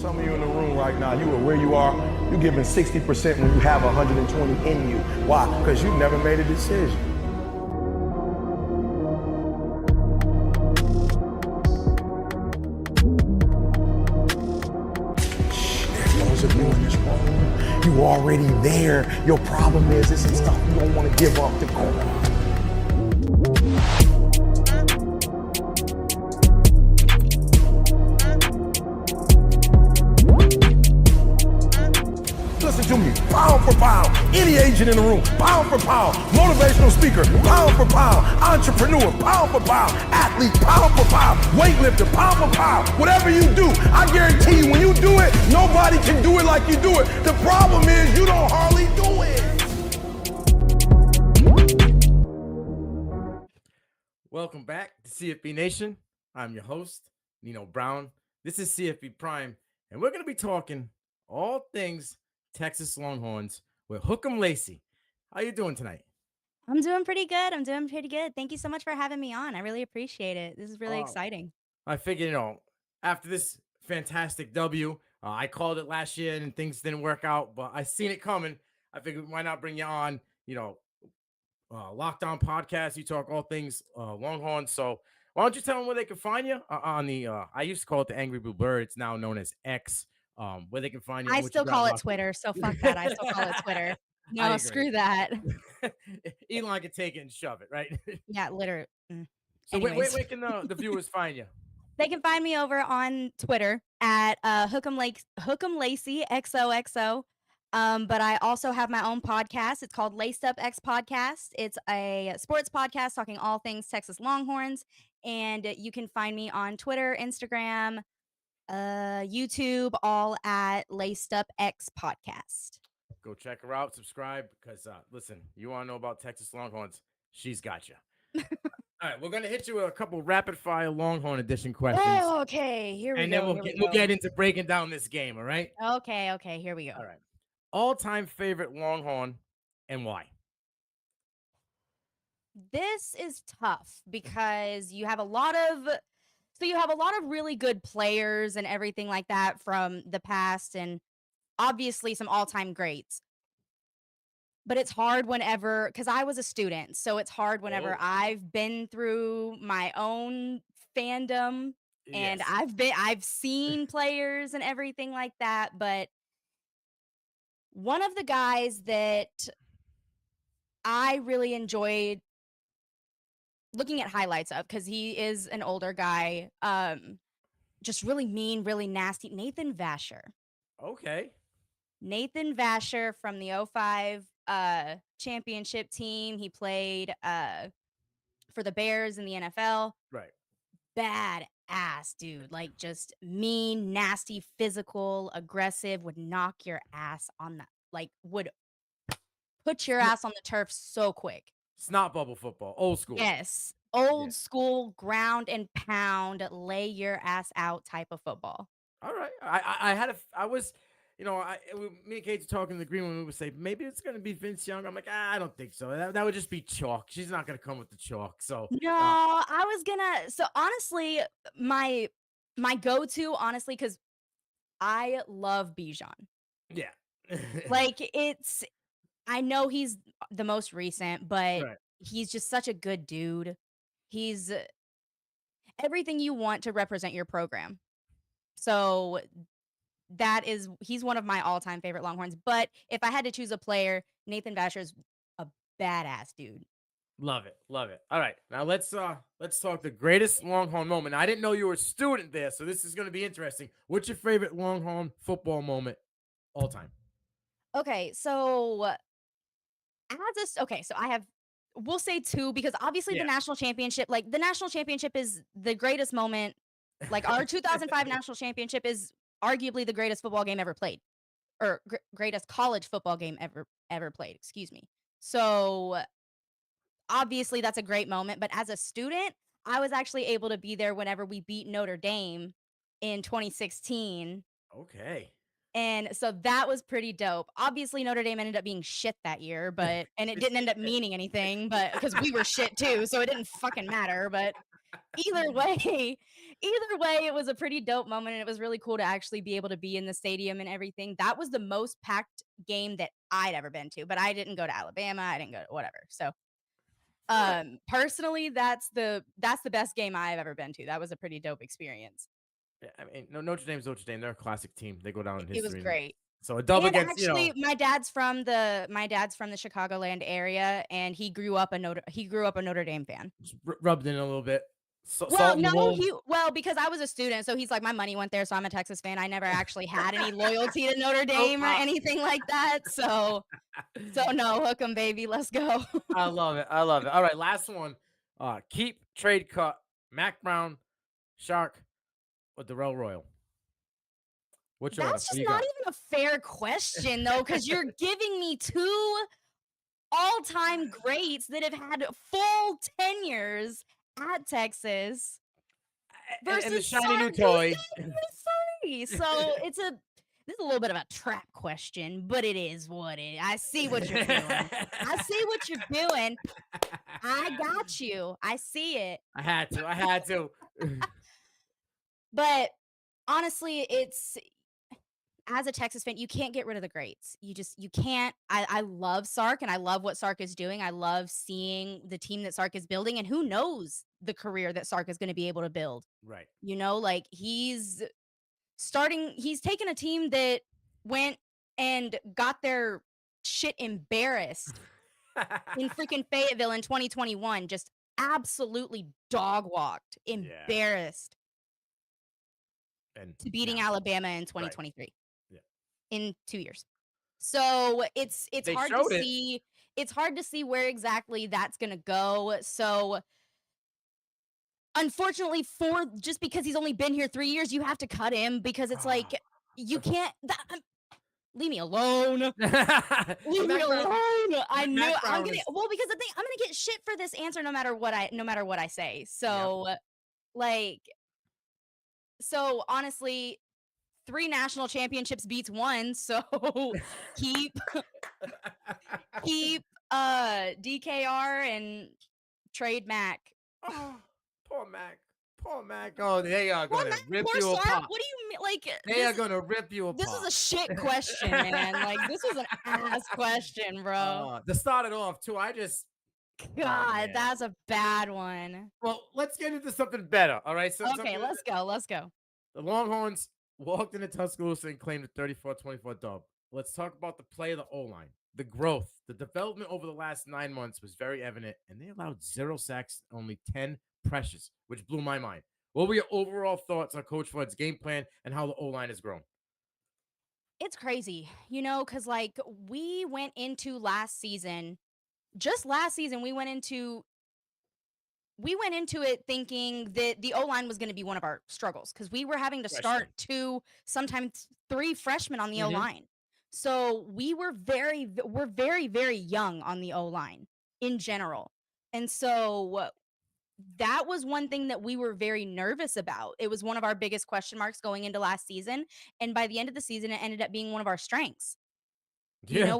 Some of you in the room right now, you are where you are, you're giving 60% when you have 120 in you. Why? Because you never made a decision. There's those of you in this room, you already there. Your problem is some stuff you don't want to give up to go. Listen to me, pound for pound, any agent in the room, pound for pound, motivational speaker, pound for pound, entrepreneur, pound for pound, athlete, pound for pound, weightlifter, pound for pound, whatever you do, I guarantee you when you do it, nobody can do it like you do it. The problem is you don't hardly do it. Welcome back to CFB Nation. I'm your host, Nino Brown. This is CFB Prime, and we're going to be talking all things Texas Longhorns with Hookem Lacey. How you doing tonight? I'm doing pretty good. Thank you so much for having me on. I really appreciate it. This is really exciting. I figured, after this fantastic W, I called it last year and things didn't work out, but I seen it coming. I figured why not bring you on, Lockdown Podcast. You talk all things Longhorn. So why don't you tell them where they can find you on the, I used to call it the Angry Blue Bird. It's now known as X. Where they can find you. I still call it Twitter, so fuck that. I still call it Twitter. No, screw that. Elon can take it and shove it, right? Yeah, literally. So where can the viewers find you? They can find me over on Twitter at Hookem Lacey XOXO. But I also have my own podcast. It's called Laced Up X Podcast. It's a sports podcast talking all things Texas Longhorns. And you can find me on Twitter, Instagram, YouTube, all at Laced Up X Podcast. Go check her out, subscribe, because listen, you want to know about Texas Longhorns, she's got you. All right, we're gonna hit you with a couple rapid fire Longhorn edition questions. Oh, okay, here we go. And then we'll get into breaking down this game. All right. Okay, here we go. All right. All-time favorite Longhorn and why? This is tough because you have a lot of really good players and everything like that from the past, and obviously some all-time greats. But it's hard whenever, because I was a student, so it's hard whenever I've been through my own fandom and I've seen players and everything like that. But one of the guys that I really enjoyed looking at highlights of, because he is an older guy, just really mean, really nasty, Nathan Vasher. Okay. Nathan Vasher from the 05 championship team. He played for the Bears in the NFL. Right. Bad ass dude, like just mean, nasty, physical, aggressive, would knock your ass on that, like would put your ass on the turf so quick. Snot bubble football, old school. Yes, old school, ground and pound, lay your ass out type of football. All right, me and Kate talking in the green room. We would say maybe it's gonna be Vince Young. I'm like, I don't think so. That would just be chalk. She's not gonna come with the chalk. So no, I was gonna. So honestly, my go-to, honestly, because I love Bijan. Yeah, like I know he's the most recent, but he's just such a good dude. He's everything you want to represent your program. So he's one of my all-time favorite Longhorns. But if I had to choose a player, Nathan Vasher is a badass dude. Love it. All right, now let's talk the greatest Longhorn moment. Now, I didn't know you were a student there, so this is going to be interesting. What's your favorite Longhorn football moment all time? Okay, so I have, we'll say two, because obviously the national championship, the national championship is the greatest moment. Like our 2005 national championship is arguably the greatest football game ever played, or greatest college football game ever played. Excuse me. So obviously that's a great moment. But as a student, I was actually able to be there whenever we beat Notre Dame in 2016. Okay. And so that was pretty dope. Obviously, Notre Dame ended up being shit that year, and it didn't end up meaning anything, but because we were shit too, so it didn't fucking matter. But either way, it was a pretty dope moment, and it was really cool to actually be able to be in the stadium and everything. That was the most packed game that I'd ever been to, but I didn't go to Alabama. I didn't go to whatever. So, personally, that's the best game I've ever been to. That was a pretty dope experience. Yeah, I mean, no, Notre Dame's Notre Dame. They're a classic team. They go down in It was history. great. So a dub And against, actually, my dad's from the Chicagoland area, and he grew up a Notre Dame fan. rubbed in a little bit. Well, no, because I was a student, so he's like, my money went there, so I'm a Texas fan. I never actually had any loyalty to Notre Dame or anything like that. So no, hook 'em, baby. Let's go. I love it. All right, last one. Keep, trade, cut, Mac Brown, Sark, or Darrell Royal. Which order? That's just not even a fair question, though, because you're giving me two all-time greats that have had full tenures at Texas versus and the shiny new Sark, toy. So this is a little bit of a trap question, but it is what it is. I see what you're doing. I got you. I see it. I had to. But honestly, it's, as a Texas fan, you can't get rid of the greats. You can't. I love Sark, and I love what Sark is doing. I love seeing the team that Sark is building, and who knows the career that Sark is going to be able to build. Right. Like he's taken a team that went and got their shit embarrassed in freaking Fayetteville in 2021, just absolutely dog walked, embarrassed, and beating Alabama in 2023. Right. In 2 years. So it's hard to see. It's hard to see where exactly that's gonna go. So unfortunately, just because he's only been here 3 years, you have to cut him, because it's like you can't. Leave me alone. Leave me alone. I know I'm gonna. Well, because the thing, I'm gonna get shit for this answer no matter what I say. So, so honestly, 3 national championships beats 1, so keep DKR and trade Mac. Oh, poor Mac. Oh, they are gonna rip you apart. What do you mean? Like, they are gonna rip you apart. This is a shit question, man. Like, this was an ass question, bro. To start it off, too, God, that's a bad one. Well, let's get into something better. All right. Okay, let's go. The Longhorns walked into Tuscaloosa and claimed a 34-24 dub. Let's talk about the play of the O-line. The growth, the development over the last 9 months was very evident, and they allowed 0 sacks, only 10 pressures, which blew my mind. What were your overall thoughts on Coach Flood's game plan and how the O-line has grown? It's crazy, because like we went into last season, we went into it thinking that the O-line was going to be one of our struggles, because we were having to start 2, sometimes 3 freshmen on the O-line. So we're very, very young on the O-line in general. And so that was one thing that we were very nervous about. It was one of our biggest question marks going into last season. And by the end of the season, it ended up being one of our strengths. Yeah.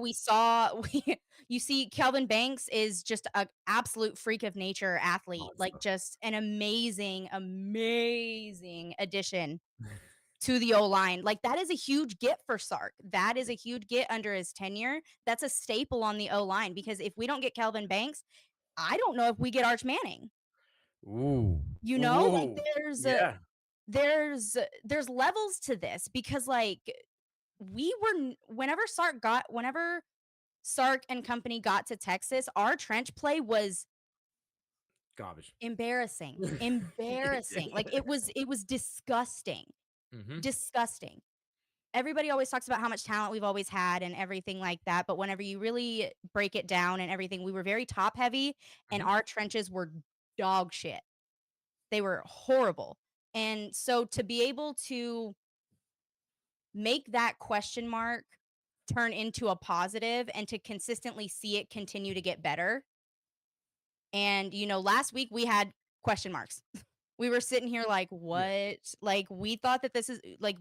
You see Kelvin Banks is just an absolute freak of nature athlete, just an amazing addition to the O-line. Like, that is a huge get for Sark. That is a huge get under his tenure. That's a staple on the O-line, because if we don't get Kelvin Banks, I don't know if we get Arch Manning. Ooh. Like there's levels to this, because like whenever Sark and company got to Texas, our trench play was garbage. Embarrassing. Like it was disgusting. Disgusting. Everybody always talks about how much talent we've always had and everything like that, but whenever you really break it down and everything, we were very top heavy, and our trenches were dog shit. They were horrible. And so to be able to make that question mark turn into a positive, and to consistently see it continue to get better. And, last week we had question marks. We were sitting here like, what? Yeah. Like, we thought that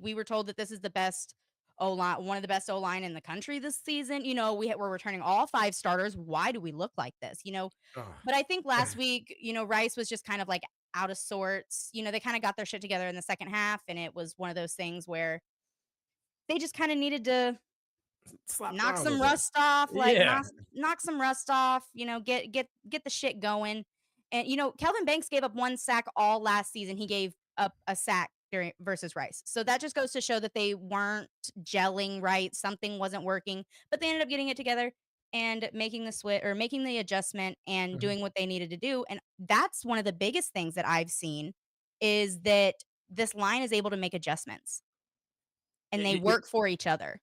we were told that this is the best O-line, one of the best O-line in the country this season. We're returning all 5 starters. Why do we look like this? But I think last week, Rice was just kind of like out of sorts. They kind of got their shit together in the second half, and it was one of those things where they just kind of needed to Slap knock around a some little bit. rust off, like Yeah. knock some rust off, get the shit going. And Kelvin Banks gave up 1 sack all last season. He gave up a sack during versus Rice. So that just goes to show that they weren't gelling right. Something wasn't working, but they ended up getting it together and making the switch or making the adjustment and Mhm. doing what they needed to do. And that's one of the biggest things that I've seen is that this line is able to make adjustments and they Yeah. work for each other.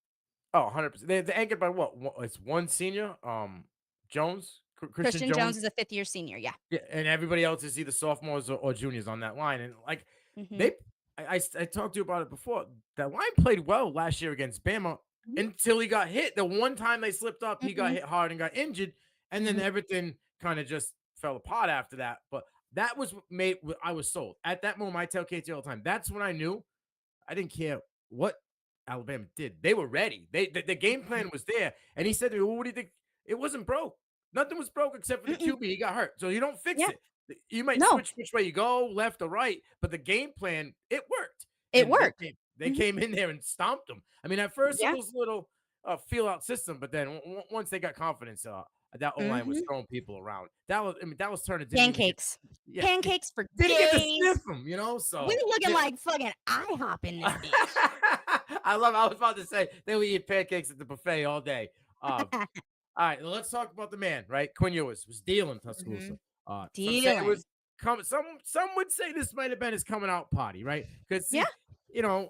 Oh, 100%. They're anchored by what? It's one senior, Jones, Christian Christian Jones Jones. is a fifth-year senior, yeah. Yeah, and everybody else is either sophomores or juniors on that line. And like Mhm. they, I talked to you about it before. That line played well last year against Bama Mhm. until he got hit. The one time they slipped up, he got Mhm. hit hard and got injured, and then Mhm. everything kind of just fell apart after that. But that was what made. I was sold at that moment. I tell KT all the time. That's when I knew I didn't care what Alabama did. They were ready. The game plan was there. And he said to me, well, what do you think? It wasn't broke. Nothing was broke except for the Mm-mm. QB. He got hurt. So you don't fix Yeah. it. You might No, switch which way you go, left or right, but the game plan, it worked. it And worked. they Mhm. came in there and stomped them. I mean, at first it Yeah. was a little feel out system, but then once they got confidence, that O line was Mhm. throwing people around. That was turning didn't even get Pancakes. yeah, Pancakes for didn't get to days. sniff them, you know. We So looking like fucking IHOP in this bitch. I was about to say they would eat pancakes at the buffet all day. All right, let's talk about the man, right? Quinn Ewers was dealing Tuscaloosa. Mhm. Some say it Dealing. was come. Some would say this might have been his coming out party, right? Because Yeah.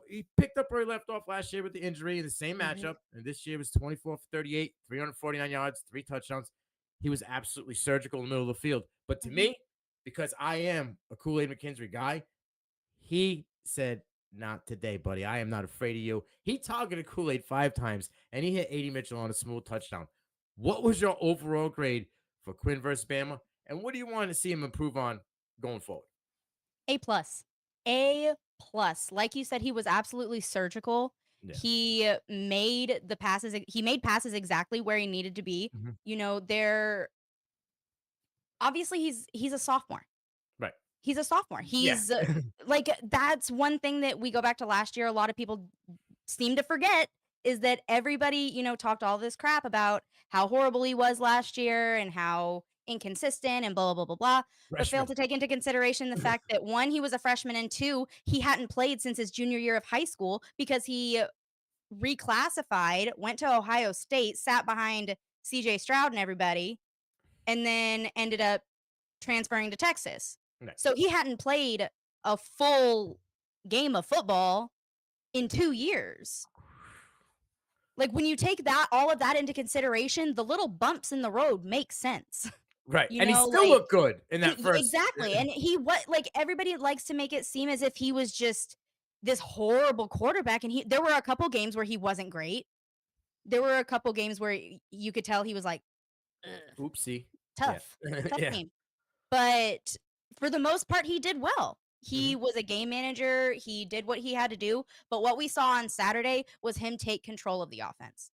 he picked up where he left off last year with the injury in the same Mhm. matchup, and this year was 24 for 38, 349 yards, 3 touchdowns. He was absolutely surgical in the middle of the field. But to Mhm. me, because I am a Kool-Aid McKinstry guy, he said, "Not today, buddy. I am not afraid of you." He targeted Kool-Aid 5 times, and he hit 80 Mitchell on a smooth touchdown. What was your overall grade for Quinn versus Bama, and what do you want to see him improve on going forward? A plus. A plus. Like you said, he was absolutely surgical. Yeah. He made passes exactly where he needed to be. Mhm. They're obviously he's a sophomore. Right. He's a sophomore. Yeah. He's like that's one thing that we go back to last year. A lot of people seem to forget is that everybody, talked all this crap about how horrible he was last year and how inconsistent and blah, blah, blah, blah, blah, but failed Freshman. to take into consideration the fact that one, he was a freshman, and two, he hadn't played since his junior year of high school because he reclassified, went to Ohio State, sat behind CJ Stroud and everybody, and then ended up transferring to Texas. Right. So he hadn't played a full game of football in 2 years. Like, when you take all of that into consideration, the little bumps in the road make sense. Right. You And he know, still like looked good in that first. exactly, and like, everybody likes to make it seem as if he was just this horrible quarterback, and there were a couple games where he wasn't great. There were a couple games where you could tell he was like, "Ugh, Oopsie. Yeah. tough Yeah. game." But for the most part, he did well. He Mhm. was a game manager, he did what he had to do, but what we saw on Saturday was him take control of the offense.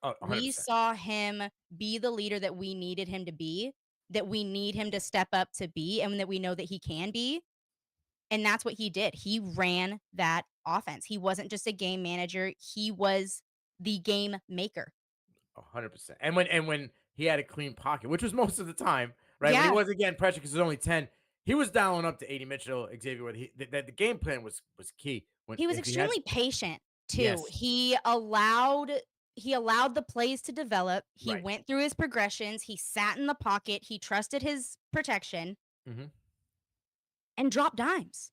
Oh, We 100%. saw him be the leader that we needed him to be, that we need him to step up to be, and that we know that he can be. And that's what he did. He ran that offense. He wasn't just a game manager, he was the game maker. 100%. And when he had a clean pocket, which was most of the time, right? When he Yeah, wasn't getting pressure because it was only 10, he was dialing up to 80 Mitchell, Xavier Wood. The game plan was key. When he was if he had extremely patient too. yes, He allowed the plays to develop. He right. went through his progressions. He sat in the pocket. He trusted his protection Mhm. and dropped dimes.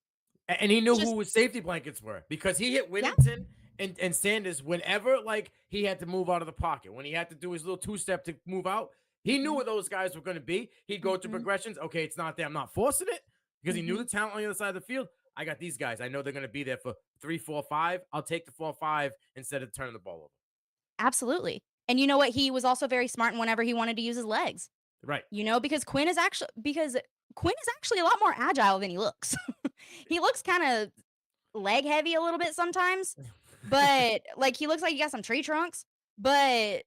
And he knew Just who his safety blankets were because he hit yeah. Whittington and Sanders whenever like he had to move out of the pocket. When he had to do his little two-step to move out, he knew Mhm, where those guys were going to be. He'd go to mhm, progressions. Okay, it's not there. I'm not forcing it because he knew the mhm. talent on the other side of the field. I got these guys. I know they're going to be there for 3, 4, 5. I'll take the 4, 5 instead of turning the ball over. Absolutely. And you know what? He was also very smart in whenever he wanted to use his legs. Right. Because Quinn is actually a lot more agile than he looks. He looks kind of leg heavy a little bit sometimes, but like he looks like he got some tree trunks. But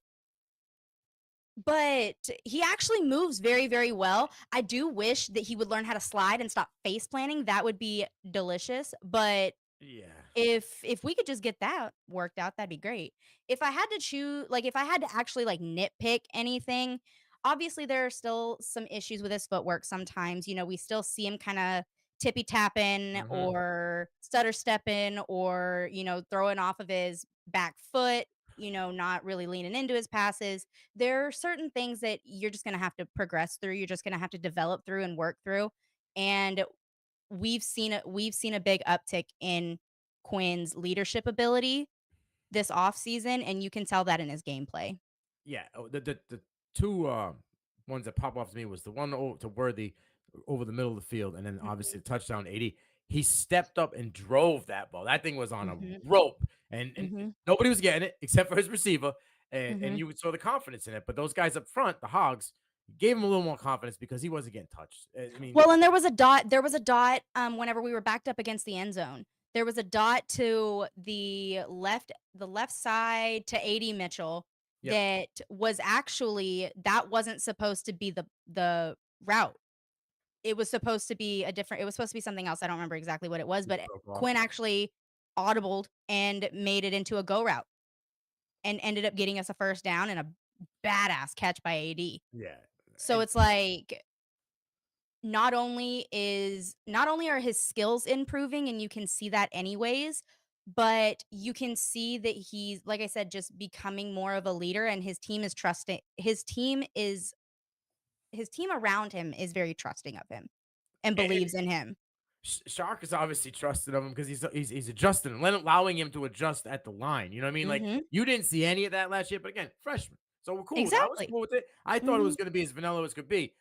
but he actually moves very, very well. I do wish that he would learn how to slide and stop face planting. That would be delicious. But Yeah. if we could just get that worked out, that'd be great. If I had to choose, like, if I had to actually, like, nitpick anything, obviously, there are still some issues with his footwork sometimes. We still see him kinda tippy tapping Hmm. or stutter stepping or, throwing off of his back foot, not really leaning into his passes. There are certain things that you're just gonna have to progress through, you're just gonna have to develop through and work through, and we've seen a big uptick in Quinn's leadership ability this offseason, and you can tell that in his gameplay. Yeah. The two ones that pop off to me was the one to Worthy over the middle of the field, and then obviously Mhm, the touchdown 80. He stepped up and drove that ball. That thing was on a mhm, rope, and mhm, nobody was getting it except for his receiver, and mhm. you saw the confidence in it. But those guys up front, the Hogs, gave him a little more confidence because he wasn't getting touched. I mean, Well, and there was a dot, whenever we were backed up against the end zone. There was a dot to the left side to 80 Mitchell yep. that wasn't supposed to be the route. It was supposed to be something else. I don't remember exactly what it was, Just but broke off. Quinn actually audibled and made it into a go route and ended up getting us a first down and a badass catch by AD. Yeah, So and it's like not only are his skills improving and you can see that anyways, but you can see that he's, like I said, just becoming more of a leader and his team around him is very trusting of him and and believes in him. Shark is obviously trusted of him because he's adjusting and allowing him to adjust at the line. You know what I mean? Like Mhm. you didn't see any of that last year, but again, freshman. So we're cool. I was Exactly. cool with it. I thought it was Mhm. going to be as vanilla as could be.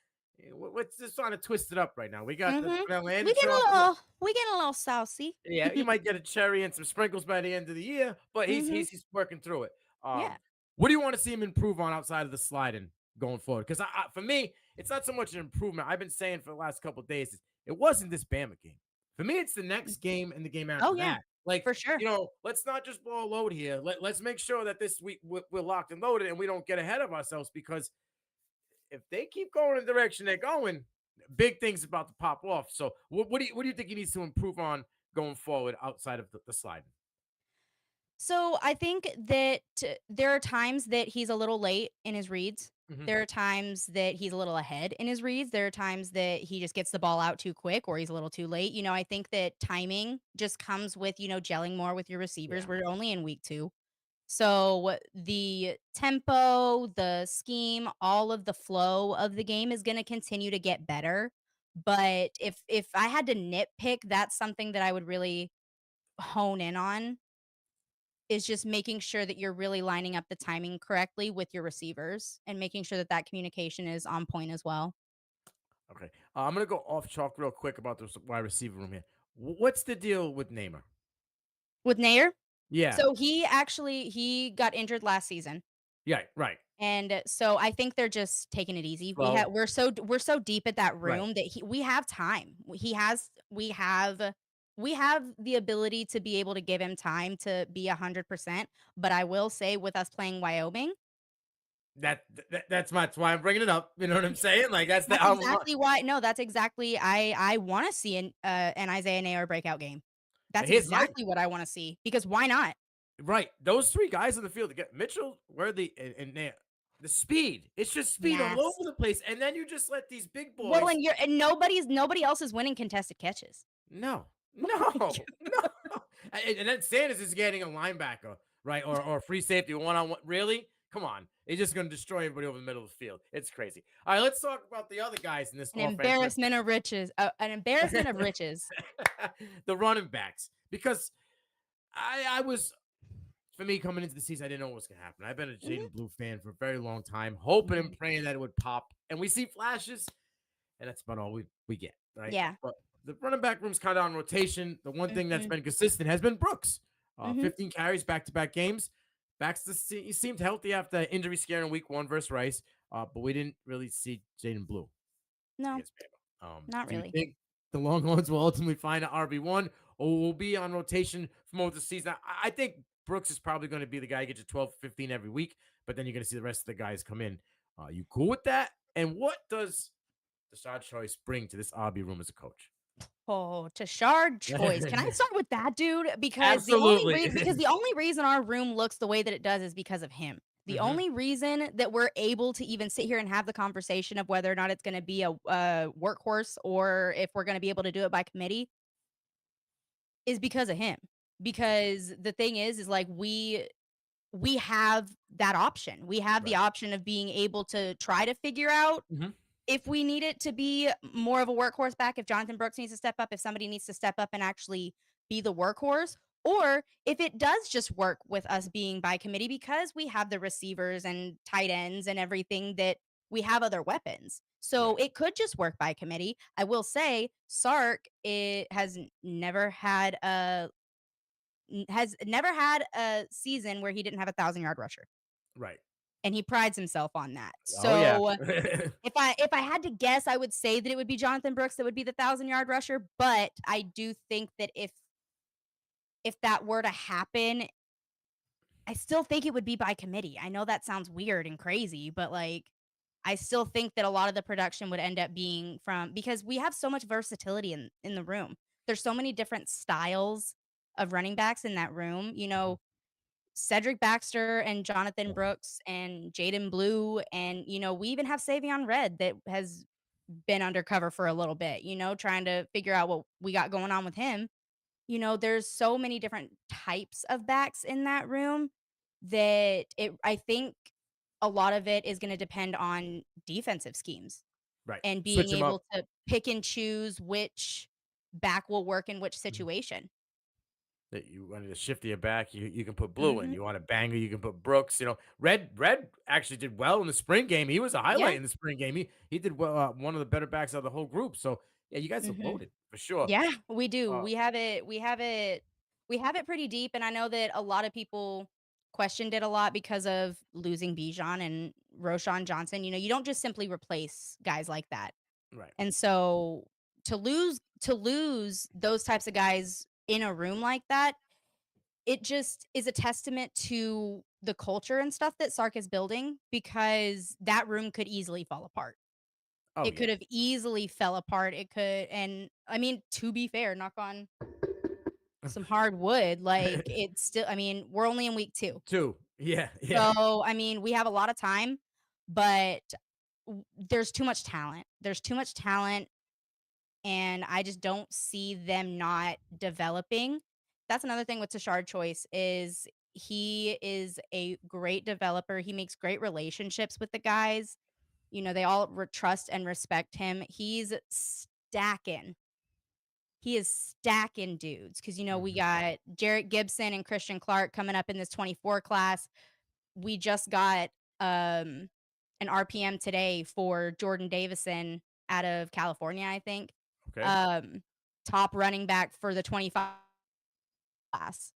Let's just trying to twist it up right now. We got the Mhm. vanilla and We the getting a chocolate. little we getting a little saucy. Yeah, you might get a cherry and some sprinkles by the end of the year, but he's Mhm. he's he's working through it. Yeah. What do you want to see him improve on outside of the sliding going forward? Because for me, it's not so much an improvement. I've been saying for the last couple of days, it wasn't this Bama game. For me, it's the next game and the game Oh, after yeah. that. Like, For sure. let's not just blow a load here. Let's make sure that this week we're locked and loaded and we don't get ahead of ourselves because if they keep going in the direction they're going, big things about to pop off. So, what do you think he needs to improve on going forward outside of the sliding? So, I think that there are times that he's a little late in his reads. Hmm. There are times that he's a little ahead in his reads. There are times that he just gets the ball out too quick or he's a little too late. I think that timing just comes with, gelling more with your receivers. Yeah. We're only in week 2. So, the tempo, the scheme, all of the flow of the game is gonna continue to get better. But if I had to nitpick, that's something that I would really hone in on, is just making sure that you're really lining up the timing correctly with your receivers and making sure that that communication is on point as well. Okay. I'm gonna go off chalk real quick about this wide receiver room here. What's the deal with Neymar? With Nair, Yeah. so he got injured last season, Yeah. Right. and so I think they're just taking it easy. Slow. We're so deep at that Right. room that we have time. We have the ability to be able to give him time to be 100%, but I will say with us playing Wyoming, That's why I'm bringing it up. You know what I'm saying? Like that's the that's alma mater. exactly why no, that's exactly I wanna see an Isaiah Neyor breakout game. And That's here's my exactly what I wanna see, because why not? right. Those three guys in the field to get Mitchell, Worthy, and the speed. It's just speed all over Yes. the place. And then you just let these big Well, boys. and nobody else is winning contested catches. No, no, no. And then Sanders is getting a linebacker, right? Or free safety one on one. Really? Come on. He's just going to destroy everybody over the middle of the field. It's crazy. All right, let's talk about the other guys in this An offense. embarrassment of riches, an embarrassment of riches. The running backs. Because I was, for me, coming into the season, I didn't know what was going to happen. I've been a Mhm, Jaden Blue fan for a very long time, hoping mhm. and praying that it would pop. And we see flashes, and that's about all we get, right? Yeah. But the running back room's kind of on rotation. The one thing that's Mhm, been consistent has been Brooks. mhm. 15 carries back-to-back games. He seemed healthy after injury scare in week 1 versus Rice, but we didn't really see Jaden Blue No, against Bama. not Do you really. think the Longhorns will ultimately find an RB1 or will be on rotation for most of the season? I think Brooks is probably going to be the guy who gets you 12, 15 every week, but then you're going to see the rest of the guys come in. Are you cool with that? And what does Deshaun Choice bring to this RB room as a coach? Oh, Tashard Choice. Can I start with that dude? Absolutely. Because the only reason our room looks the way that it does is because of him. The Mhm. only reason that we're able to even sit here and have the conversation of whether or not it's going to be a workhorse or if we're going to be able to do it by committee is because of him. Because the thing is like we have that option. We have the Right. option of being able to try to figure out Mhm. if we need it to be more of a workhorse back, if Jonathan Brooks needs to step up, if somebody needs to step up and actually be the workhorse, or if it does just work with us being by committee because we have the receivers and tight ends and everything that we have other weapons. So Right. it could just work by committee. I will say Sark it has never had a season where he didn't have 1,000-yard rusher, Right. and he prides himself on that. Oh yeah. So if I had to guess, I would say that it would be Jonathan Brooks that would be the 1,000-yard rusher, but I do think that if that were to happen, I still think it would be by committee. I know that sounds weird and crazy, but, like, I still think that a lot of the production would end up being from because we have so much versatility in the room. There's so many different styles of running backs in that room, Mhm. Cedric Baxter and Jonathan Brooks and Jaden Blue, and, we even have Savion Red that has been undercover for a little bit, trying to figure out what we got going on with him. There's so many different types of backs in that room that I think a lot of it is gonna depend on defensive schemes Right. and being Switch him up. able to pick and choose which back will work in which Mhm. situation. That you wanted to shift your back, you can put Blue in. Mhm. You want a banger, you can put Brooks. Red actually did well in the spring game. He was a Yeah. highlight in the spring game. He did well, one of the better backs of the whole group. So yeah, you guys are Mhm. loaded for sure. Yeah, we do. Uh, We have it pretty deep, and I know that a lot of people questioned it a lot because of losing Bijan and Roshan Johnson. You don't just simply replace guys like that. right. And so to lose those types of guys in a room like that, it just is a testament to the culture and stuff that Sark is building because that room could easily fall apart. Oh It yeah. could have easily fell apart. It could and I mean, to be fair, knock on some hard wood, like, it's still I mean, we're only in week 2. Two. Yeah. Yeah. So, I mean, we have a lot of time, but there's too much talent. There's too much talent, and I just don't see them not developing. That's another thing with Tashard Choice is he is a great developer. He makes great relationships with the guys. They all trust and respect him. He is stacking dudes because we Mhm. got Jarrett Gibson and Christian Clark coming up in this 24 class. We just got an RPM today for Jordan Davison out of California, I think. Okay. Um, top running back for the 25 class.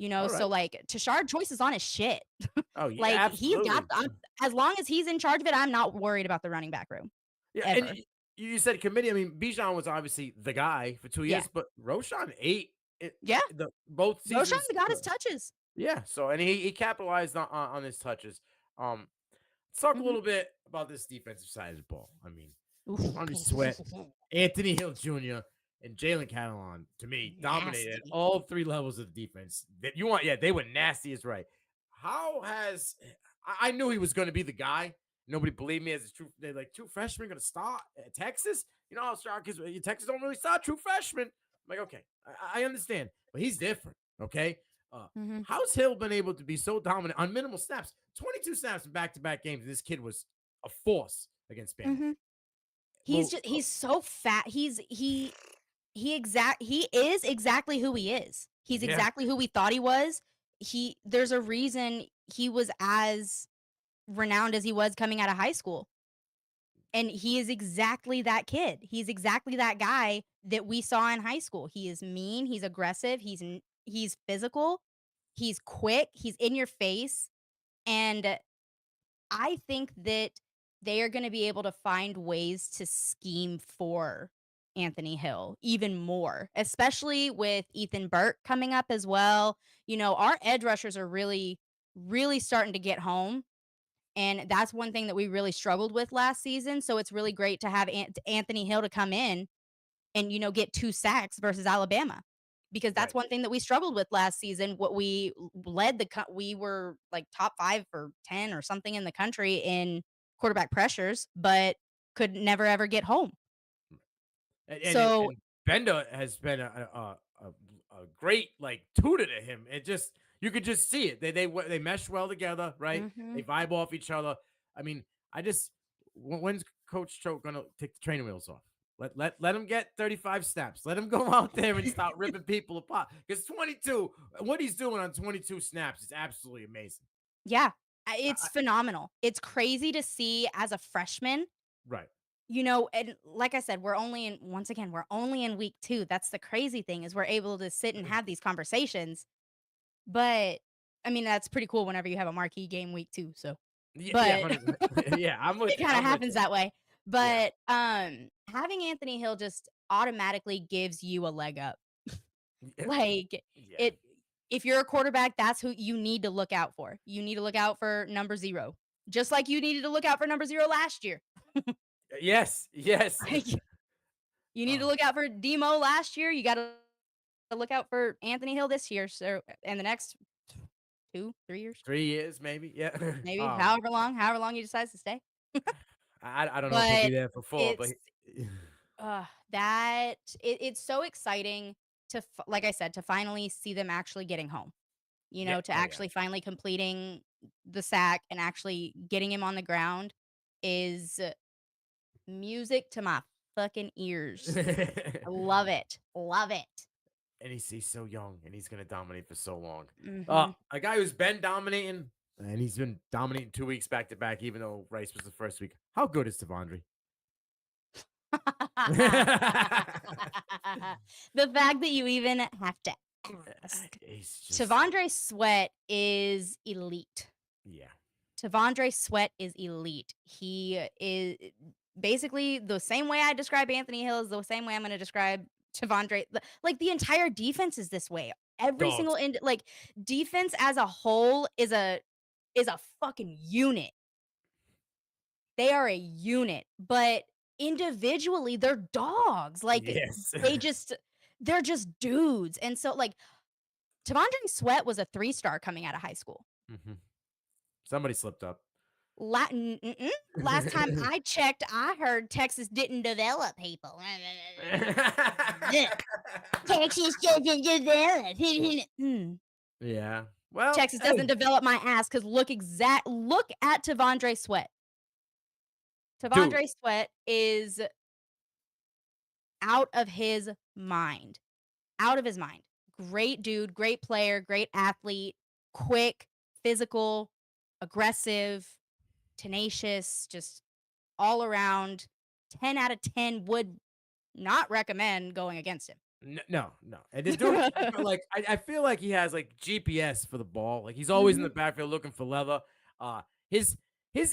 All So right. like Tashard Choice is on his shit. Oh yeah. Like he's got Absolutely. as long as he's in charge of it, I'm not worried about the running back room Yeah, and ever. you said committee. I mean, Bijan was obviously the guy for 2 years, Yeah. but Roshan ate it, Yeah. the both Roshan seasons. got his touches. Yeah, so and he capitalized on his touches. Let's talk a Mhm. little bit about this defensive side of the ball. I mean, Oof. Army Sweat, Anthony Hill Jr., and Jalen Catalon, to me, dominated Nasty. all three levels of the defense. That you want, yeah, they were nasty as right. How has I knew he was going to be the guy. Nobody believed me as a true. They're like two freshmen going to start at Texas. You know how Sark is. Texas don't really start true freshmen. I'm like, okay, I understand, but he's different. Okay, Mhm. how's Hill been able to be so dominant on minimal snaps? 22 snaps in back-to-back games. This kid was a force against Bama. Mhm. Well, He's so fat. He is exactly who he is. He's yeah, exactly who we thought he was. There's a reason he was as renowned as he was coming out of high school. And he is exactly that kid. He's exactly that guy that we saw in high school. He is mean, he's aggressive, he's physical, he's quick, he's in your face, and I think that they are gonna be able to find ways to scheme for Anthony Hill even more, especially with Ethan Burke coming up as well. Our edge rushers are really, really starting to get home. And that's one thing that we really struggled with last season. So it's really great to have Anthony Hill to come in and, get 2 sacks versus Alabama. Because that's Right. one thing that we struggled with last season. What we led we were like top 5 or 10 or something in the country in quarterback pressures, but could never ever get home. So And Benda has been a great like tutor to him. It just you could just see it. They mesh well together, right? mhm. They vibe off each other. I mean, when's Coach Cho gonna take the training wheels off? Let him get 35 snaps. Let him go out there and start ripping people apart. Because 22, what he's doing on 22 snaps is absolutely amazing. Yeah, I, it's I- phenomenal. It's crazy to see as a freshman. right. And like I said, we're only in week 2. That's the crazy thing is we're able to sit and have these conversations. But I mean, that's pretty cool whenever you have a marquee game week 2. So, Yeah, but 100%. Yeah, I'm with it you. kind of I'm with happens you. that way. Yeah. But having Anthony Hill just automatically gives you a leg up. Like Yeah. it if you're a quarterback, that's who you need to look out for. You need to look out for number 0. Just like you needed to look out for number 0 last year. Yes. Yes. Like you need to Oh, look out for Demo last year. You got to look out for Anthony Hill this year. So, and the next 2, 3 years, 3 years, maybe. Yeah. maybe however long he decides to stay. I don't know if he'll be But there for 4, but it's it's so exciting to like I said, to finally see them actually getting home. yeah. To Oh yeah. actually finally completing the sack and actually getting him on the ground is music to my fucking ears. I love it. Love it. And he's so young and he's gonna dominate for so long. Mhm. A guy who's been dominating and he's been dominating 2 weeks back to back, even though Rice was the first week. How good is Devondre? The fact that you even have to ask. He's just Tavondre Sweat is elite. yeah. Tavondre Sweat is elite. He is basically the same way I describe Anthony Hill is the same way I'm going to describe Tavondre. Like the entire defense is this way. Every single Dogs. defense as a whole is a fucking unit. They are a unit, but individually they're dogs. Like Yes. they're just dudes. And so like Tavondre Sweat was a 3-star coming out of high school. Mhm. Somebody slipped up. Last time I checked, I heard Texas didn't develop people. Texas doesn't develop. Yeah. Well, Texas hey. doesn't develop my ass because look at Tavondre Sweat. Tavondre Dude. Sweat is out of his mind. Out of his mind. Great dude, great player, great athlete, quick, physical, aggressive, tenacious, just all around 10 out of 10 would not recommend going against him. No. And the dude, I feel like he has like GPS for the ball. Like he's always in the backfield looking for leather. His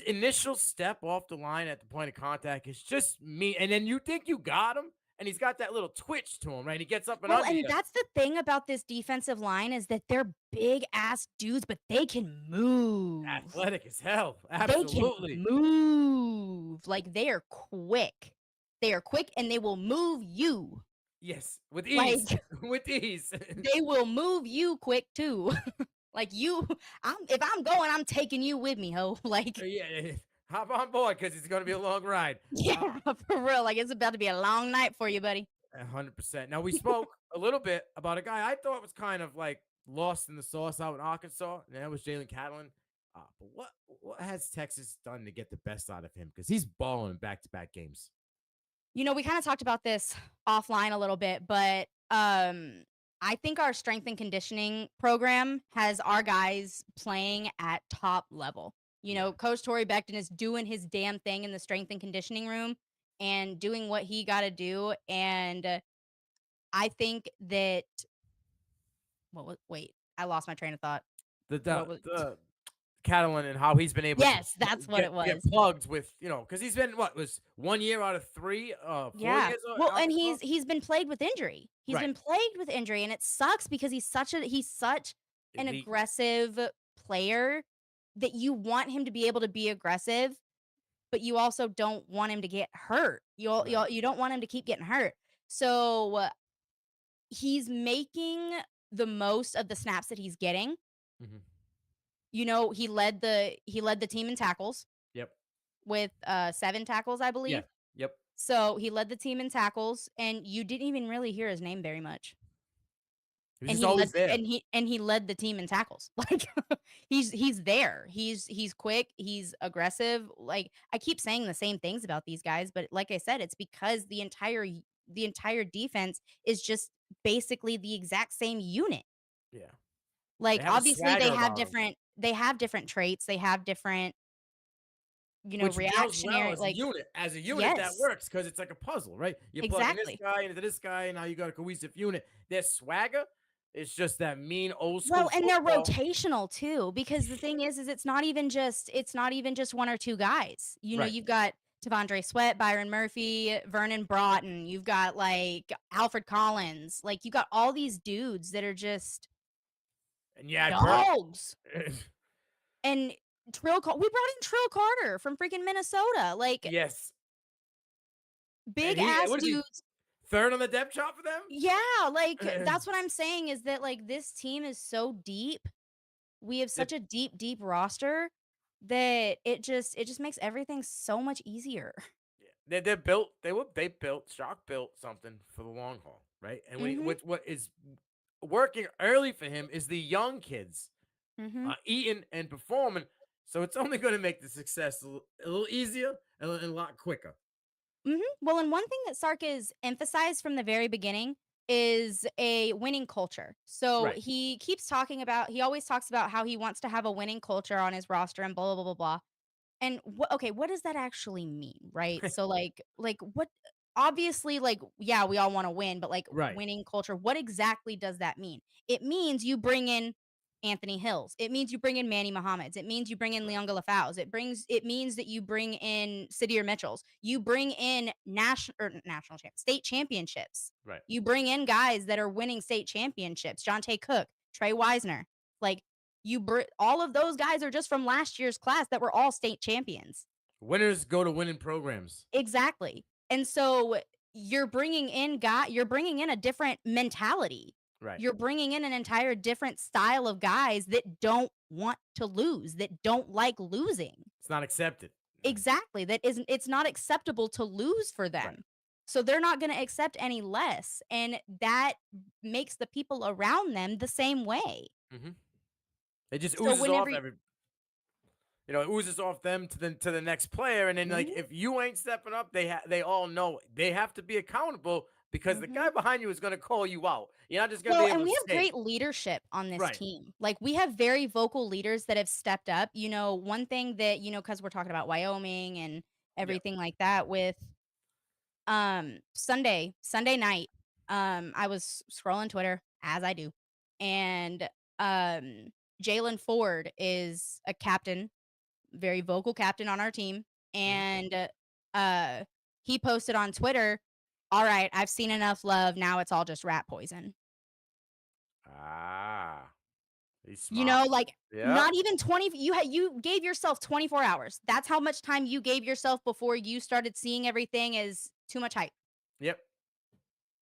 initial step off the line at the point of contact is just me. And then you think you got him, and he's got that little twitch to him, right? He gets up and Well, under and you. that's the thing about this defensive line is that they're big ass dudes, but they can move. Athletic as hell. They Absolutely. can move. Like they are quick. They are quick and they will move you. Yes, with ease. Like With ease. they will move you quick too. Like if I'm going, I'm taking you with me, ho. Like Yeah. Hop on board because it's going to be a long ride. yeah, for real. Like it's about to be a long night for you, buddy. 100%. Now, we spoke a little bit about a guy I thought was kind of like lost in the sauce out in Arkansas, and that was Jalen Catalan. But what has Texas done to get the best out of him? Because he's balling back-to-back games. We kind of talked about this offline a little bit, but I think our strength and conditioning program has our guys playing at top level. Yeah. Coach Torrey Beckton is doing his damn thing in the strength and conditioning room and doing what he got to do. And I think that, wait, I lost my train of thought. The Catalan and how he's been able Yes, to that's what it get was. plugged with, because he's been, was 1 year out of 3, 4 Yeah. years at Well, and Arkansas? he's been plagued with injury. He's Right. been plagued with injury, and it sucks because he's such an Elite. aggressive player that you want him to be able to be aggressive, but you also don't want him to get hurt. You don't want him to keep getting hurt. So he's making the most of the snaps that he's getting. Mm-hmm. You know, he led the team in tackles Yep. with 7 tackles, I believe. Yeah. Yep. So he led the team in tackles, and you didn't even really hear his name very much. He was And just he always led there. and he led the team in tackles. Like he's there. He's quick, he's aggressive. Like I keep saying the same things about these guys, but like I said, it's because the entire defense is just basically the exact same unit. Yeah. They Like have a obviously swagger about them, they have different traits, they have different, which gels well reactionary as a like unit. As a unit, that yes, works because it's like a puzzle, right? You're plugging this exactly. guy into this guy, and now you got a cohesive unit. Their swagger is just that mean old school Well, and they're football. rotational too, because the thing is it's not even just 1 or 2 guys. You know, Right. you've got Tavondre Sweat, Byron Murphy, Vernon Broughton, you've got like Alfred Collins, like you got all these dudes that are just And yeah, dogs. And we brought in Trill Carter from freaking Minnesota, like yes. big And ass what is he? dudes. Third on the depth chart for them? Yeah, like that's what I'm saying is that like this team is so deep. We have such a deep roster that it just makes everything so much easier. They're built. They built Shock built something for the long haul, right? And when Mhm. what is working early for him is the young kids Mhm. eating and performing. So it's only going to make the success a little easier and a lot quicker. Mhm. Well, and one thing that Sark has emphasized from the very beginning is a winning culture. So Right. he always talks about how he wants to have a winning culture on his roster and blah blah blah blah blah. And what does that actually mean, right? So like what obviously like yeah, we all want to win, but like Right. winning culture, what exactly does that mean? It means you bring in Anthony Hills. It means you bring in Manny Mohammeds. It means you bring in Leon Galafaus. It means that you bring in Sidier Mitchells. You bring in state championships. Right. You bring in guys that are winning state championships. Jonte Cook, Trey Wisner. Like all of those guys are just from last year's class that were all state champions. Winners go to winning programs. Exactly. And so you're bringing in a different mentality. Right. You're bringing in an entire different style of guys that don't want to lose, that don't like losing. It's not accepted. Exactly. It's not acceptable to lose for them. Right. So they're not going to accept any less, and that makes the people around them the same way. Mm-hmm. It just So oozes off it oozes off them to the next player, and then like Mhm. if you ain't stepping up, they all know they have to be accountable because the guy Mhm. behind you is going to call you out. You're not just going to Well, be and able we to have say great leadership on this right. team. Like we have very vocal leaders that have stepped up. You know, one thing that, cuz we're talking about Wyoming and Yep. everything like that with Sunday night, I was scrolling Twitter as I do. And Jalen Ford is a captain, very vocal captain on our team, Mhm. and uh he posted on Twitter, "All right, I've seen enough love. Now it's all just rat poison." Ah, he's You smart. know, like Yeah. not even 20 you gave yourself 24 hours. That's how much time you gave yourself before you started seeing everything as too much hype. Yep.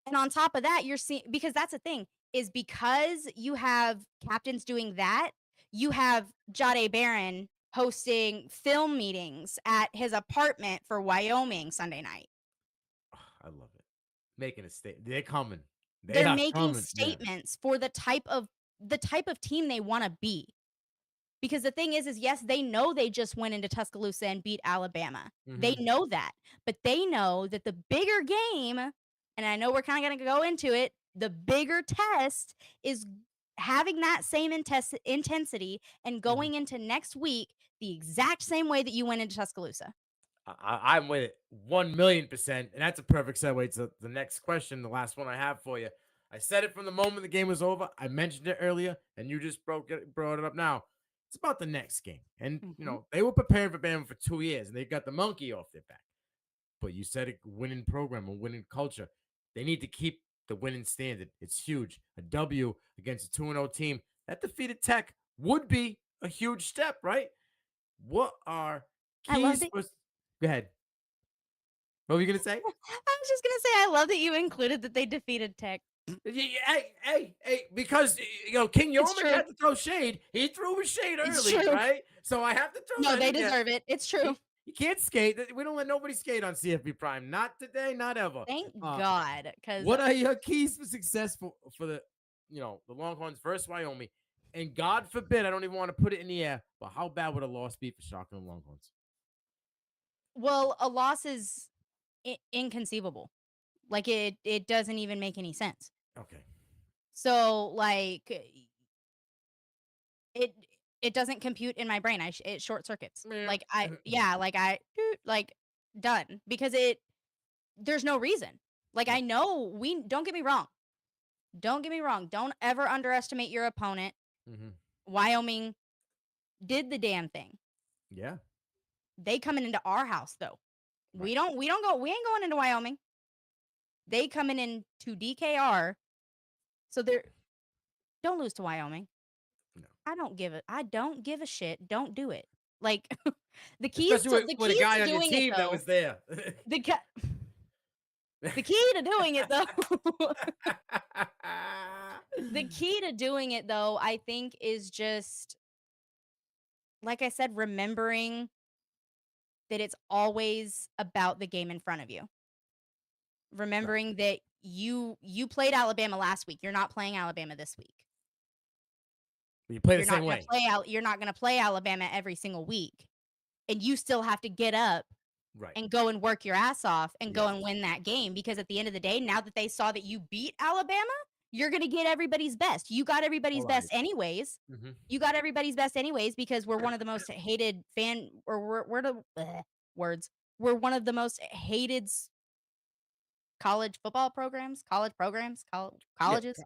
And on top of that, you're seeing because that's the thing is because you have captains doing that, you have Jade Barron hosting film meetings at his apartment for Wyoming Sunday night. I love it. Making a statement. They're coming. They They're are making coming. Yeah. statements for the type of team they want to be. Because the thing is yes, they know they just went into Tuscaloosa and beat Alabama. They Mhm. know that. But they know that the bigger game, and I know we're kind of going to go into it, the bigger test is having that same intensity and Mhm. going into next week the exact same way that you went into Tuscaloosa. I'm with it 1,000,000%. And that's a perfect segue to the next question, the last one I have for you. I said it from the moment the game was over. I mentioned it earlier, and you just brought it up now. It's about the next game. And, Mhm. they were preparing for Bama for 2 years, and they got the monkey off their back. But you said a winning program, a winning culture. They need to keep the winning standard. It's huge. A W against a 2-0 team that defeated Tech would be a huge step, right? What are I love keys that. for? Go ahead. What were you gonna say? I was just gonna say I love that you included that they defeated Tech. Hey, because King It's Yeoman true. had to throw shade. He threw his shade It's early, true. right? So I have to throw No, that they in there. deserve it. It's true. You can't skate. We don't let nobody skate on CFB Prime. Not today, not ever. Thank God, because What are your keys for success for the the Longhorns versus Wyoming? And God forbid, I don't even want to put it in the air, but how bad would a loss be for Shark and the Longhorns? well, a loss is inconceivable. Like it doesn't even make any sense. Okay. So like it it doesn't compute in my brain. It short circuits. Like like done because there's no reason. Like I know we don't get me wrong. Don't get me wrong. Don't ever underestimate your opponent. Mm-hmm. Wyoming did the damn thing. Yeah. They coming into our house though. Right. We ain't going into Wyoming. They coming into DKR. So don't lose to Wyoming. No. I don't give a shit. Don't do it. Like the Especially with a guy on your doing team it, that though, was there. the the key to doing it though the key to doing it though, I think, is just like I said, remembering that it's always about the game in front of you. Remembering that you played Alabama last week. You're not playing Alabama this week. You play the same way. You're not going to play Alabama every single week. And you still have to get up and go and work your ass off and go and win that game, because at the end of the day, now that they saw that you beat Alabama, you're going to get everybody's best. You got everybody's best anyways. Mm-hmm. You got everybody's best anyways, because we're one of the most hated we're one of the most hated college football programs, colleges,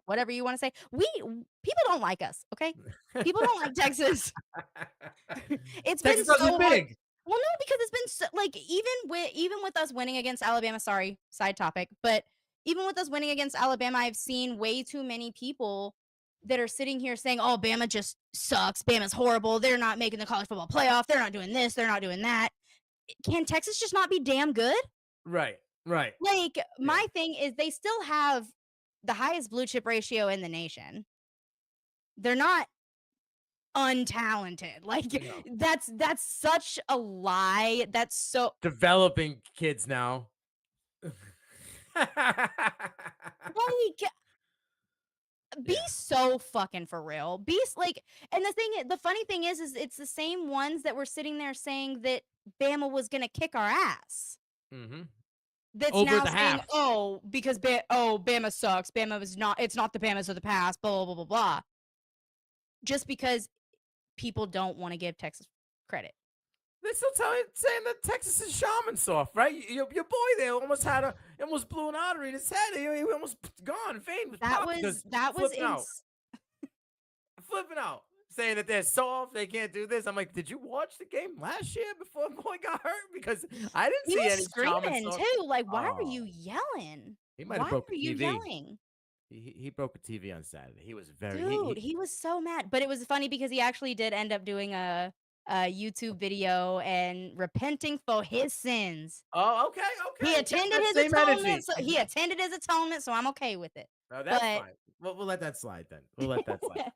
whatever you want to say. People don't like us, okay? People don't like Texas. It's Texas been so big. hard. Well, no, because it's been so, like even with us winning against Alabama. Sorry, side topic, but even with us winning against Alabama, I've seen way too many people that are sitting here saying, "Oh, Bama just sucks. Bama's horrible. They're not making the college football playoff. They're not doing this. They're not doing that." Can Texas just not be damn good? Right. Like, my thing is they still have the highest blue chip ratio in the nation. They're not untalented. Like, that's such a lie. That's so developing kids now. like, be so fucking for real. Be like, and the funny thing is it's the same ones that were sitting there saying that Bama was gonna kick our ass. Mm-hmm. That's Over now the saying, half. oh, because Bama sucks. It's not the Bamas of the past, blah, blah, blah, blah. Just because people don't want to give Texas credit. They're still saying that Texas is shaman soft, right? Your boy there almost blew an artery in his head. He almost gone. Fame was flipping out, saying that they're soft, they can't do this. I'm like, did you watch the game last year before boy got hurt? Because I didn't see any screaming too. Like, why were you yelling? He might have broke the TV. Yelling? He broke a TV on Saturday. He was very he was so mad. But it was funny because he actually did end up doing a YouTube video and repenting for his sins. Oh, okay. He attended his atonement. He attended his atonement, so I'm okay with it. No, that's fine. We'll let that slide then. We'll let that slide.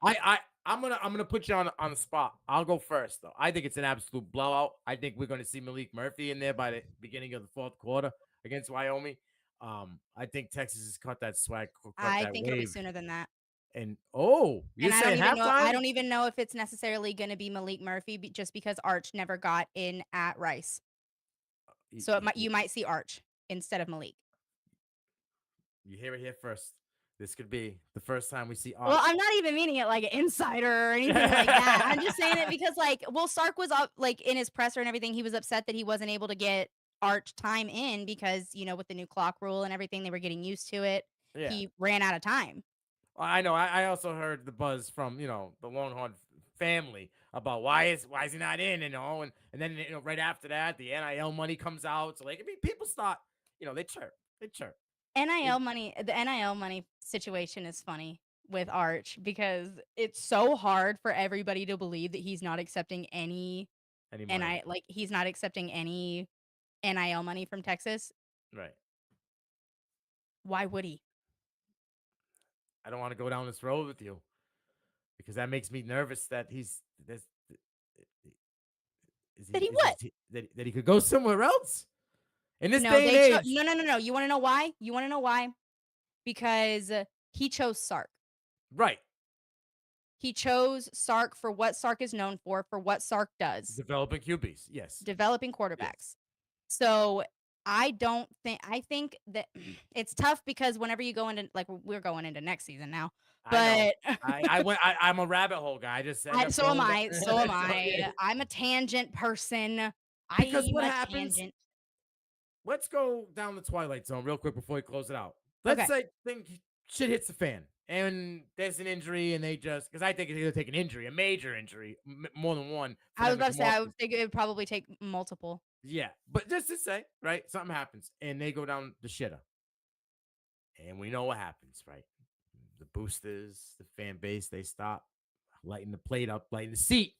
I'm gonna put you on the spot. I'll go first though. I think it's an absolute blowout. I think we're gonna see Malik Murphy in there by the beginning of the fourth quarter against Wyoming. I think Texas has caught that swag. I think it'll be sooner than that. And you're saying halftime? I don't even know if it's necessarily going to be Malik Murphy, just because Arch never got in at Rice. So you might see Arch instead of Malik. You hear it here first. This could be the first time we see Arch. Well, I'm not even meaning it like an insider or anything like that. I'm just saying it because, Sark was up, in his presser and everything. He was upset that he wasn't able to get Arch time in because, with the new clock rule and everything, they were getting used to it. Yeah. He ran out of time. I know. I also heard the buzz from, the Longhorn family about why is he not in, and then right after that the NIL money comes out. So people start, they chirp. The NIL money situation is funny with Arch because it's so hard for everybody to believe that he's not accepting any Any and money. he's not accepting any NIL money from Texas. Right. Why would he? I don't want to go down this road with you because that makes me nervous that he's this That he what? that he could go somewhere else in this No, day and they age. no. You want to know why? You want to know why? Because he chose Sark. Right. He chose Sark for what Sark is known for what Sark does, Developing QBs. Yes. developing quarterbacks. Yes. So I think that it's tough because whenever you go into we're going into next season now, I but know. I'm a rabbit hole guy. I just end up so am going I. down- So am So, I. yeah. I'm a tangent person. Because I'm what a happens? tangent. Let's go down the twilight zone real quick before we close it out. Let's Okay. say shit hits the fan and there's an injury and they just because I think it's gonna take an injury, a major injury, more than one. for I was them to about to come say off I would think it would probably take multiple. Yeah, but just to say, right, something happens and they go down the shitter. And we know what happens, right? The boosters, the fan base, they stop lighting the plate up, lighting the seat.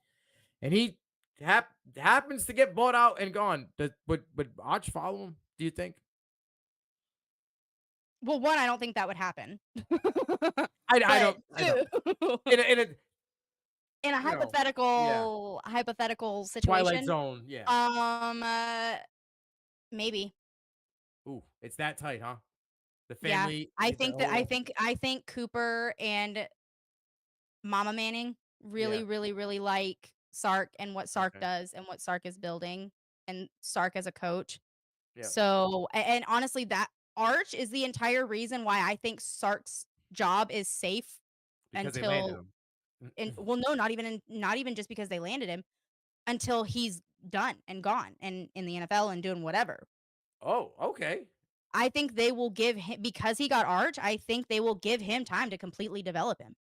And he happens to get bought out and gone. Would Arch follow him, do you think? Well, one, I don't think that would happen. I don't. Two, In a in a hypothetical Twilight situation, Zone, yeah. maybe. Ooh, it's that tight, huh? The Yeah, family. I think Cooper and Mama Manning really, Yeah. really, really like Sark and what Sark Okay. does and what Sark is building and Sark as a coach. Yeah. So, and honestly, that Arch is the entire reason why I think Sark's job is safe Because they landed until, him. and well, no, not even just because they landed him, until he's done and gone and in the NFL and doing whatever. Oh, okay. I think they will give him, because he got Arch, I think they will give him time to completely develop him.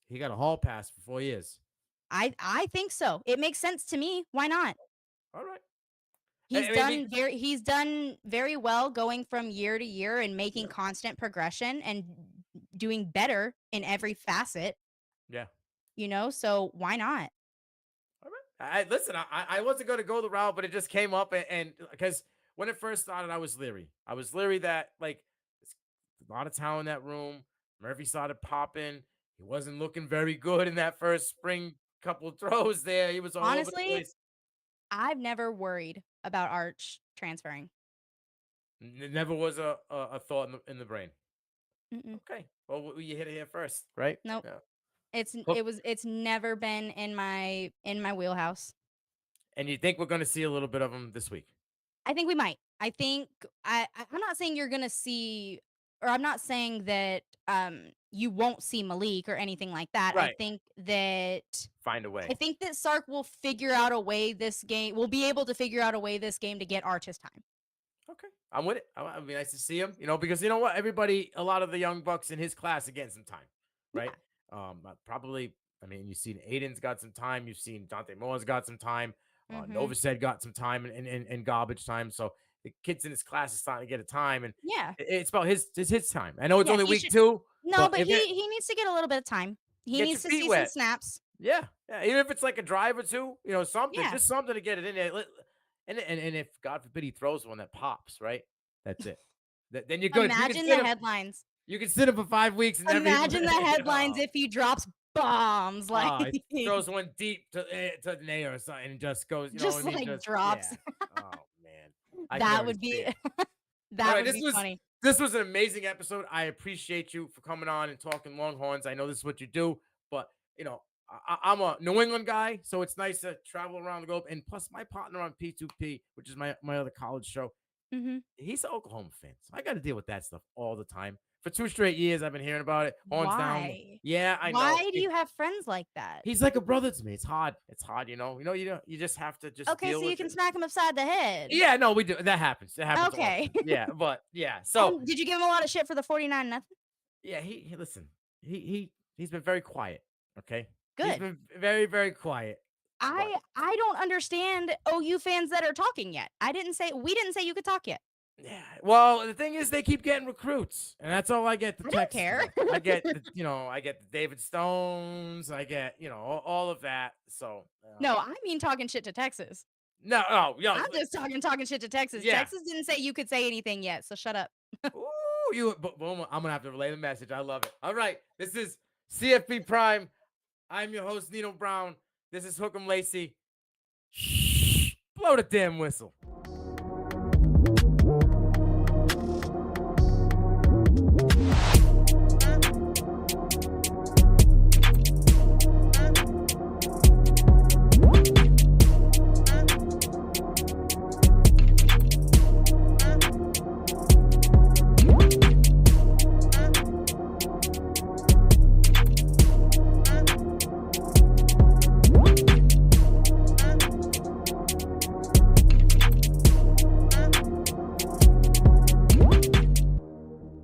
He got a hall pass for 4 years. I think so. It makes sense to me. Why not? All right. He's done very well going from year to year and making constant progression and doing better in every facet. Yeah. So why not? All right. Listen, I wasn't going to go the route, but it just came up and because when it first started, I was leery. I was leery that there's a lot of talent in that room. Murphy started popping. He wasn't looking very good in that first spring couple throws there. He was all over the Honestly, place. I've never worried about Arch transferring. It never was a thought in the brain. Mm-mm. Okay. Well, you hit it here first, right? Nope. Yeah. It's never been in my wheelhouse. And you think we're going to see a little bit of him this week? I think we might. I think I'm not saying you're gonna see, or I'm not saying that you won't see Malik or anything like that. Right. I think that Find a way. Sark will figure out a way this game. Will be able to figure out a way this game to get Arch's time. Okay, I'm with it. It'd be nice to see him, because you know what? A lot of the young bucks in his class are getting some time, right? Yeah. Probably, you've seen Aiden's got some time. You've seen Dante Moore's got some time. Mhm. Novaced got some time and garbage time. So the kids in his class is starting to get a time, and Yeah. it's about his time. I know it's Yeah, only he week should- 2. No, but he needs to get a little bit of time. He Get needs your to feet see wet. some snaps. Yeah, even if it's like a drive or two, something, Yeah. just something to get it in there. And if God forbid he throws one that pops, right? That's it. Then you're good. Imagine the headlines. You can sit him for 5 weeks and never Imagine the even, headlines if he drops bombs he throws one deep to the air or something and just goes, just what I mean? drops. Yeah. Oh man, I can That already would see be it. that All right, would be funny. This was an amazing episode. I appreciate you for coming on and talking Longhorns. I know this is what you do, but I'm a New England guy, so it's nice to travel around the globe. And plus, my partner on P2P, which is my other college show, Mhm. he's an Oklahoma fan, so I got to deal with that stuff all the time. For 2 straight years, I've been hearing about it. Horns down. Why? Yeah, I know. Why do you have friends like that? He's like a brother to me. It's hard. You just have to just Okay, deal so you with can it. smack him upside the head. Yeah, no, we do. That happens. It happens. Okay. Often. Yeah, but yeah. So Did you give him a lot of shit for the 49-0? yeah, he listen. He's been very quiet. Okay. He's Good. been very, very quiet. I don't understand OU fans that are talking yet. We didn't say you could talk yet. Yeah. Well, the thing is, they keep getting recruits, and that's all I get. The I don't text. care. I get, I get the David Stones. I get, all of that. So No, I mean talking shit to Texas. No, oh, yo. I'm just talking shit to Texas. Yeah. Texas didn't say you could say anything yet, so shut up. Ooh, boom, I'm gonna have to relay the message. I love it. All right, this is CFP Prime. I'm your host, Nino Brown. This is Hookem Lacey. Shh, blow the damn whistle.